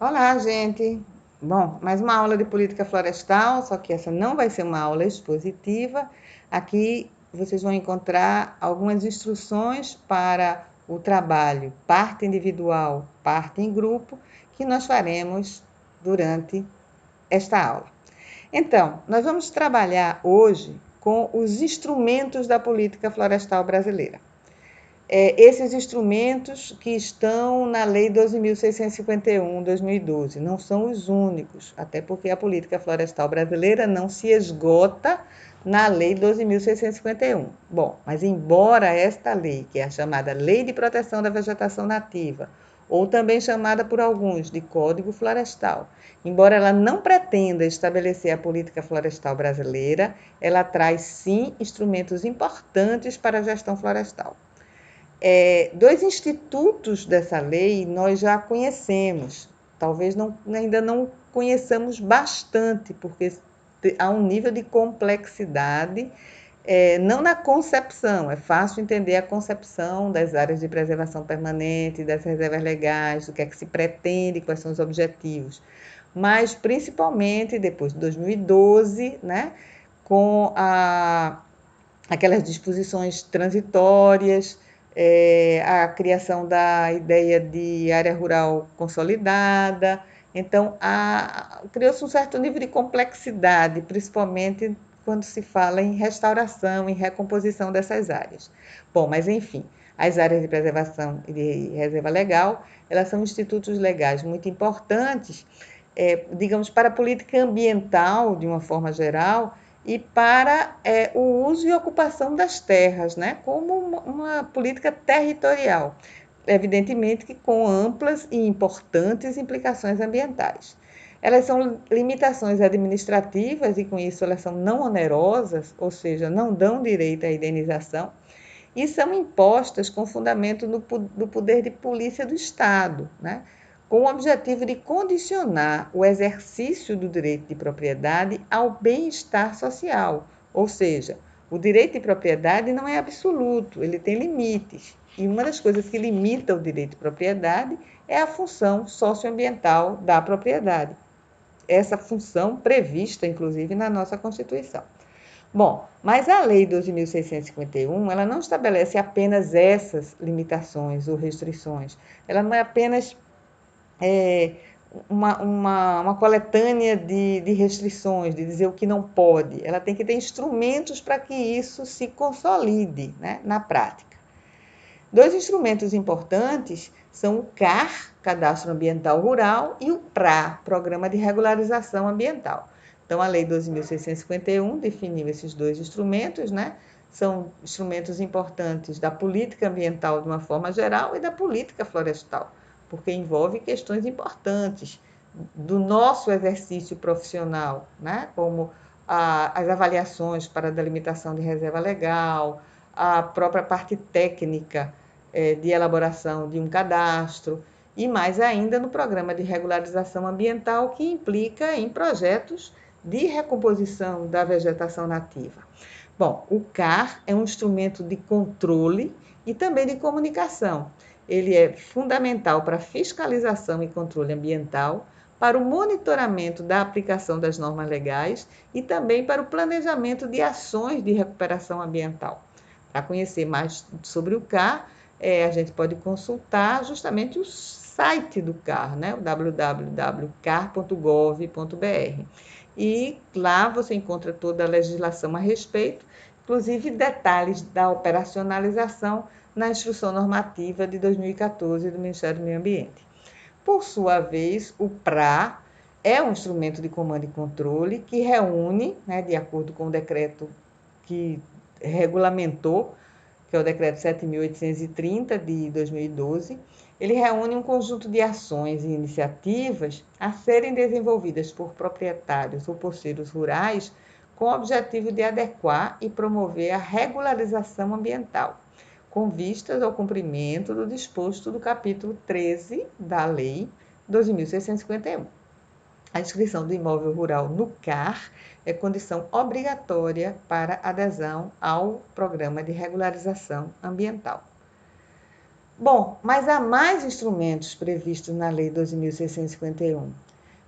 Olá, gente! Bom, mais uma aula de política florestal, só que essa não vai ser uma aula expositiva. Aqui vocês vão encontrar algumas instruções para o trabalho, parte individual, parte em grupo, que nós faremos durante esta aula. Então, nós vamos trabalhar hoje com os instrumentos da política florestal brasileira. Esses instrumentos que estão na Lei 12.651, 2012, não são os únicos, até porque a política florestal brasileira não se esgota na Lei 12.651. Bom, mas embora esta lei, que é a chamada Lei de Proteção da Vegetação Nativa, ou também chamada por alguns de Código Florestal, embora ela não pretenda estabelecer a política florestal brasileira, ela traz sim instrumentos importantes para a gestão florestal. Dois institutos dessa lei nós já conhecemos, talvez ainda não conheçamos bastante, porque há um nível de complexidade, não na concepção, é fácil entender a concepção das áreas de preservação permanente, das reservas legais, o que é que se pretende, quais são os objetivos, mas principalmente depois de 2012, né, com aquelas disposições transitórias, a criação da ideia de área rural consolidada. Então, criou-se um certo nível de complexidade, principalmente quando se fala em restauração, em recomposição dessas áreas. Bom, mas enfim, as áreas de preservação e de reserva legal, elas são institutos legais muito importantes, digamos, para a política ambiental, de uma forma geral, e para o uso e ocupação das terras, né, como uma política territorial, evidentemente que com amplas e importantes implicações ambientais. Elas são limitações administrativas e, com isso, elas são não onerosas, ou seja, não dão direito à indenização, e são impostas com fundamento do poder de polícia do Estado, né? Com o objetivo de condicionar o exercício do direito de propriedade ao bem-estar social, ou seja, o direito de propriedade não é absoluto, ele tem limites. E uma das coisas que limita o direito de propriedade é a função socioambiental da propriedade. Essa função prevista, inclusive, na nossa Constituição. Bom, mas a Lei 12.651, ela não estabelece apenas essas limitações ou restrições. Ela não é apenas uma coletânea de restrições, de dizer o que não pode. Ela tem que ter instrumentos para que isso se consolide, né, na prática. Dois instrumentos importantes são o CAR, Cadastro Ambiental Rural, e o PRA, Programa de Regularização Ambiental. Então, a Lei 12.651 definiu esses dois instrumentos, né? São instrumentos importantes da política ambiental de uma forma geral e da política florestal, porque envolve questões importantes do nosso exercício profissional, né? Como as avaliações para a delimitação de reserva legal, a própria parte técnica de elaboração de um cadastro, e mais ainda no programa de regularização ambiental, que implica em projetos de recomposição da vegetação nativa. Bom, o CAR é um instrumento de controle e também de comunicação. Ele é fundamental para a fiscalização e controle ambiental, para o monitoramento da aplicação das normas legais e também para o planejamento de ações de recuperação ambiental. Para conhecer mais sobre o CAR, a gente pode consultar justamente o site do CAR, né? O www.car.gov.br. E lá você encontra toda a legislação a respeito, inclusive detalhes da operacionalização na Instrução Normativa de 2014 do Ministério do Meio Ambiente. Por sua vez, o PRA é um instrumento de comando e controle que reúne, né, de acordo com o decreto que regulamentou, que é o decreto 7.830 de 2012, ele reúne um conjunto de ações e iniciativas a serem desenvolvidas por proprietários ou poceiros rurais com o objetivo de adequar e promover a regularização ambiental, com vistas ao cumprimento do disposto do capítulo 13 da Lei 12.651. A inscrição do imóvel rural no CAR é condição obrigatória para adesão ao Programa de Regularização Ambiental. Bom, mas há mais instrumentos previstos na Lei 12.651.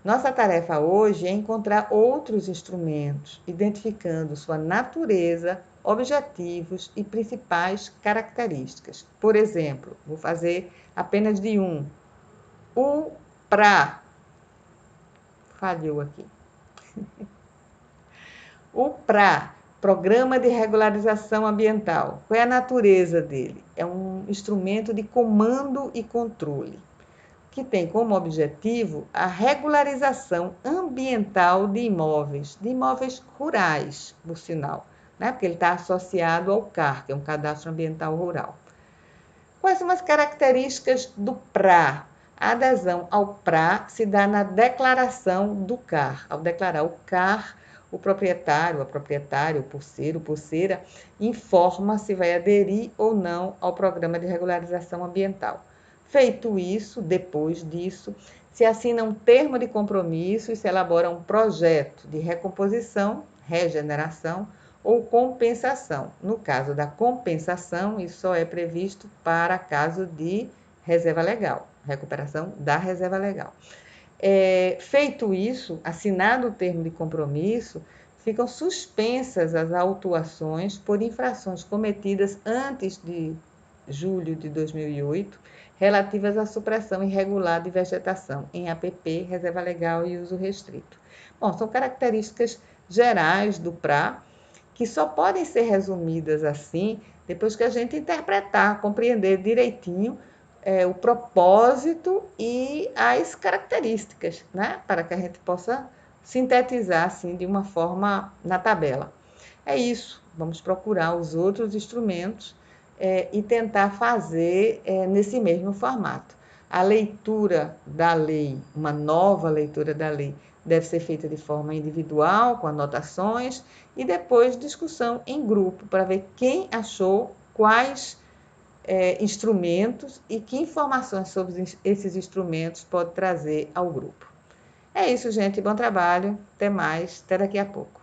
Nossa tarefa hoje é encontrar outros instrumentos, identificando sua natureza, objetivos e principais características. Por exemplo, vou fazer apenas de um. O PRA. Falhou aqui. O PRA, Programa de Regularização Ambiental. Qual é a natureza dele? É um instrumento de comando e controle, que tem como objetivo a regularização ambiental de imóveis rurais, por sinal, né? Porque ele está associado ao CAR, que é um Cadastro Ambiental Rural. Quais são as características do PRA? A adesão ao PRA se dá na declaração do CAR. Ao declarar o CAR, o proprietário, a proprietária, o pulseiro, pulseira, informa se vai aderir ou não ao programa de regularização ambiental. Feito isso, depois disso, se assina um termo de compromisso e se elabora um projeto de recomposição, regeneração ou compensação. No caso da compensação, isso só é previsto para caso de reserva legal, recuperação da reserva legal. Feito isso, assinado o termo de compromisso, ficam suspensas as autuações por infrações cometidas antes de julho de 2008, relativas à supressão irregular de vegetação em APP, reserva legal e uso restrito. Bom, são características gerais do PRA, que só podem ser resumidas assim depois que a gente interpretar, compreender direitinho o propósito e as características, né? Para que a gente possa sintetizar assim de uma forma na tabela. É isso, vamos procurar os outros instrumentos e tentar fazer nesse mesmo formato. A leitura da lei, uma nova leitura da lei, deve ser feita de forma individual, com anotações, e depois discussão em grupo, para ver quem achou quais instrumentos e que informações sobre esses instrumentos pode trazer ao grupo. É isso, gente. Bom trabalho. Até mais. Até daqui a pouco.